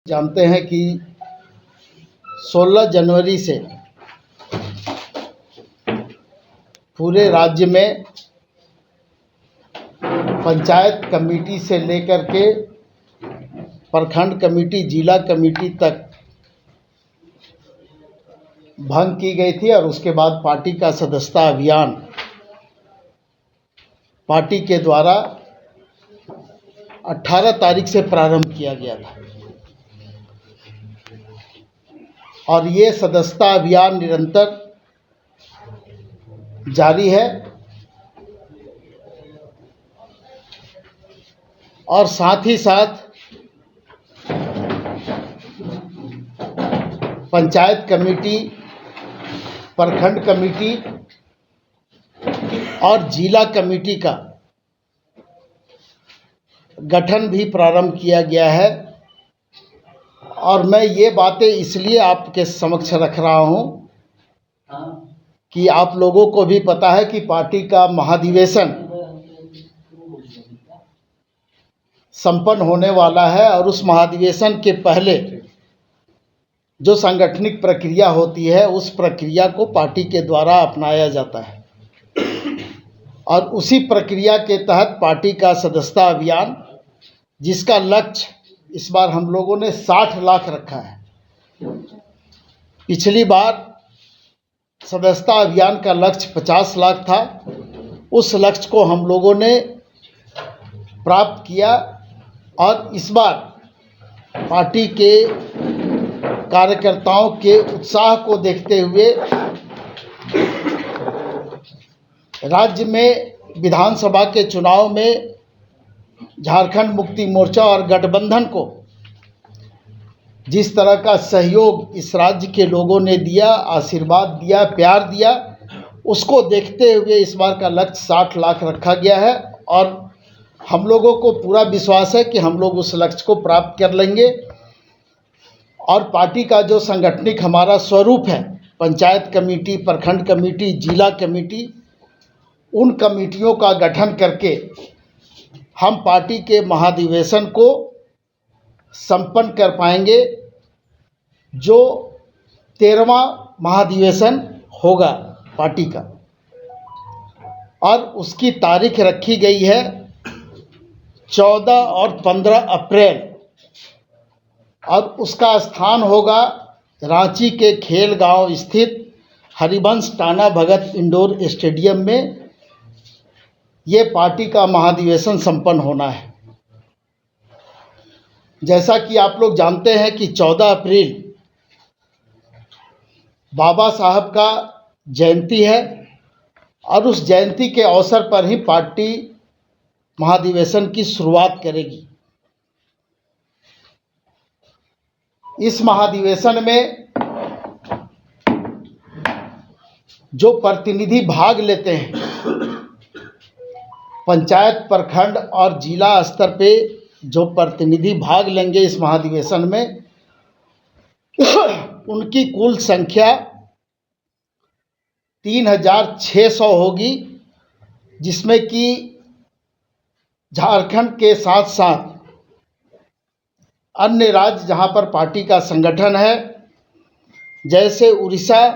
जानते हैं कि 16 जनवरी से पूरे राज्य में पंचायत कमेटी से लेकर के प्रखंड कमेटी, जिला कमेटी तक भंग की गई थी और उसके बाद पार्टी का सदस्यता अभियान पार्टी के द्वारा 18 तारीख से प्रारंभ किया गया था और ये सदस्यता अभियान निरंतर जारी है और साथ ही साथ पंचायत कमेटी, प्रखंड कमेटी और जिला कमेटी का गठन भी प्रारंभ किया गया है। और मैं ये बातें इसलिए आपके समक्ष रख रहा हूँ कि आप लोगों को भी पता है कि पार्टी का महाधिवेशन संपन्न होने वाला है और उस महाधिवेशन के पहले जो सांगठनिक प्रक्रिया होती है उस प्रक्रिया को पार्टी के द्वारा अपनाया जाता है और उसी प्रक्रिया के तहत पार्टी का सदस्यता अभियान, जिसका लक्ष्य इस बार हम लोगों ने 60 लाख रखा है। पिछली बार सदस्यता अभियान का लक्ष्य 50 लाख था। उस लक्ष्य को हम लोगों ने प्राप्त किया और इस बार पार्टी के कार्यकर्ताओं के उत्साह को देखते हुए राज्य में विधानसभा के चुनाव में झारखंड मुक्ति मोर्चा और गठबंधन को जिस तरह का सहयोग इस राज्य के लोगों ने दिया, आशीर्वाद दिया, प्यार दिया, उसको देखते हुए इस बार का लक्ष्य 60 लाख रखा गया है और हम लोगों को पूरा विश्वास है कि हम लोग उस लक्ष्य को प्राप्त कर लेंगे। और पार्टी का जो संगठनिक हमारा स्वरूप है, पंचायत कमेटी, प्रखंड कमेटी, जिला कमेटी, उन कमेटियों का गठन करके हम पार्टी के महाधिवेशन को संपन्न कर पाएंगे, जो 13वां महाधिवेशन होगा पार्टी का। और उसकी तारीख रखी गई है 14 और 15 अप्रैल और उसका स्थान होगा रांची के खेल गांव स्थित हरिवंश टाना भगत इंडोर स्टेडियम में। ये पार्टी का महाधिवेशन संपन्न होना है। जैसा कि आप लोग जानते हैं कि 14 अप्रैल बाबा साहब का जयंती है और उस जयंती के अवसर पर ही पार्टी महाधिवेशन की शुरुआत करेगी। इस महाधिवेशन में जो प्रतिनिधि भाग लेते हैं, पंचायत, प्रखंड और जिला स्तर पे जो प्रतिनिधि भाग लेंगे इस महाधिवेशन में, उनकी कुल संख्या 3600 होगी, जिसमें कि झारखंड के साथ साथ अन्य राज्य जहां पर पार्टी का संगठन है, जैसे उड़ीसा,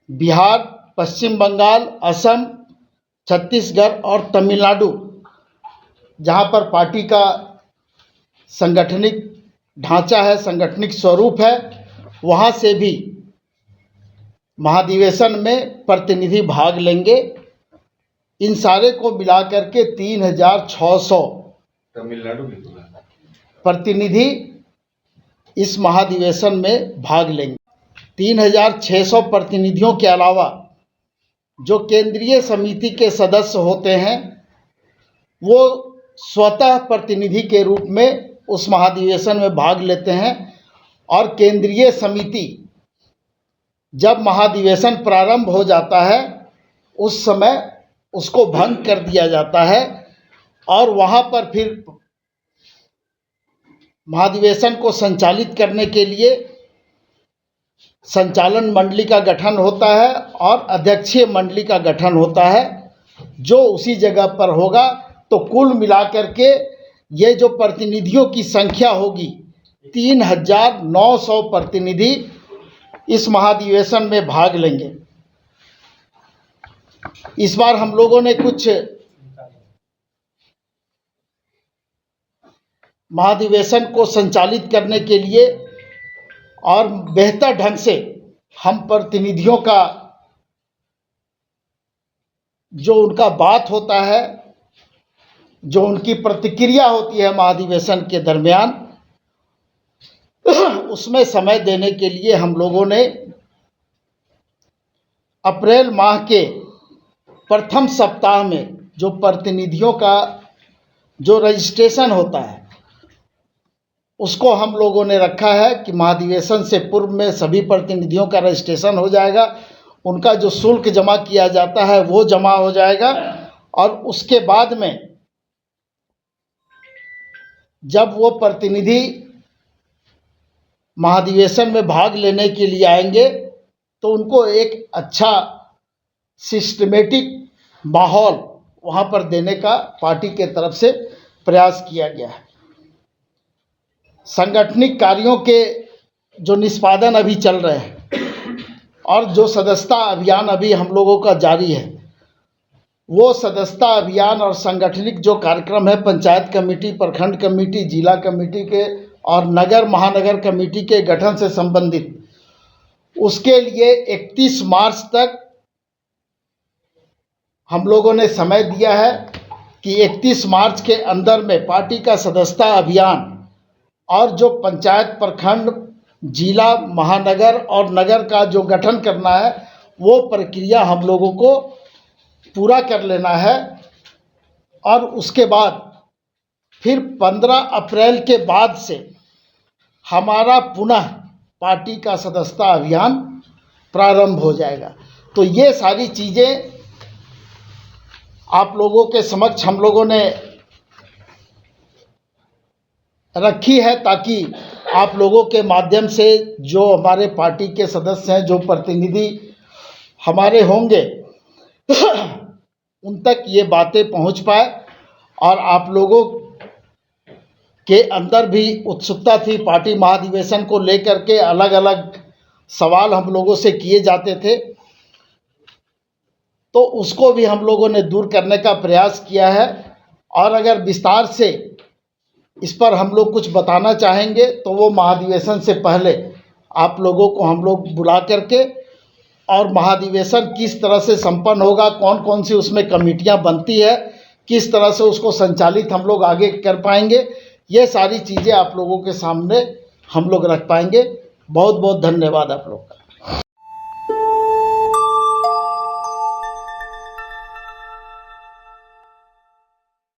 बिहार, पश्चिम बंगाल, असम, छत्तीसगढ़ और तमिलनाडु, जहां पर पार्टी का संगठनिक ढांचा है, संगठनिक स्वरूप है, वहां से भी महाधिवेशन में प्रतिनिधि भाग लेंगे। इन सारे को मिलाकर के 3600 तमिलनाडु प्रतिनिधि इस महाधिवेशन में भाग लेंगे। 3600 प्रतिनिधियों के अलावा जो केंद्रीय समिति के सदस्य होते हैं, वो स्वतः प्रतिनिधि के रूप में उस महाधिवेशन में भाग लेते हैं और केंद्रीय समिति जब महाधिवेशन प्रारंभ हो जाता है उस समय उसको भंग कर दिया जाता है और वहाँ पर फिर महाधिवेशन को संचालित करने के लिए संचालन मंडली का गठन होता है और अध्यक्षीय मंडली का गठन होता है, जो उसी जगह पर होगा। तो कुल मिलाकर के ये जो प्रतिनिधियों की संख्या होगी 3,900 प्रतिनिधि इस महाधिवेशन में भाग लेंगे। इस बार हम लोगों ने कुछ महाधिवेशन को संचालित करने के लिए और बेहतर ढंग से हम प्रतिनिधियों का जो उनका बात होता है, जो उनकी प्रतिक्रिया होती है महाधिवेशन के दरमियान, उसमें समय देने के लिए हम लोगों ने अप्रैल माह के प्रथम सप्ताह में जो प्रतिनिधियों का जो रजिस्ट्रेशन होता है उसको हम लोगों ने रखा है कि महाधिवेशन से पूर्व में सभी प्रतिनिधियों का रजिस्ट्रेशन हो जाएगा, उनका जो शुल्क जमा किया जाता है वो जमा हो जाएगा, और उसके बाद में जब वो प्रतिनिधि महाधिवेशन में भाग लेने के लिए आएंगे तो उनको एक अच्छा सिस्टमेटिक माहौल वहाँ पर देने का पार्टी के तरफ से प्रयास किया गया है। सांगठनिक कार्यों के जो निष्पादन अभी चल रहे हैं और जो सदस्यता अभियान अभी हम लोगों का जारी है, वो सदस्यता अभियान और सांगठनिक जो कार्यक्रम है पंचायत कमेटी, प्रखंड कमेटी, जिला कमेटी के और नगर महानगर कमेटी के गठन से संबंधित, उसके लिए 31 मार्च तक हम लोगों ने समय दिया है कि 31 मार्च के अंदर में पार्टी का सदस्यता अभियान और जो पंचायत, प्रखंड, जिला, महानगर और नगर का जो गठन करना है वो प्रक्रिया हम लोगों को पूरा कर लेना है। और उसके बाद फिर 15 अप्रैल के बाद से हमारा पुनः पार्टी का सदस्यता अभियान प्रारंभ हो जाएगा। तो ये सारी चीज़ें आप लोगों के समक्ष हम लोगों ने रखी है ताकि आप लोगों के माध्यम से जो हमारे पार्टी के सदस्य हैं, जो प्रतिनिधि हमारे होंगे, उन तक ये बातें पहुंच पाए। और आप लोगों के अंदर भी उत्सुकता थी, पार्टी महाधिवेशन को लेकर के अलग अलग सवाल हम लोगों से किए जाते थे, तो उसको भी हम लोगों ने दूर करने का प्रयास किया है। और अगर विस्तार से इस पर हम लोग कुछ बताना चाहेंगे तो वो महाधिवेशन से पहले आप लोगों को हम लोग बुला करके, और महाधिवेशन किस तरह से संपन्न होगा, कौन कौन सी उसमें कमेटियां बनती है, किस तरह से उसको संचालित हम लोग आगे कर पाएंगे, ये सारी चीज़ें आप लोगों के सामने हम लोग रख पाएंगे। बहुत बहुत धन्यवाद आप लोग का।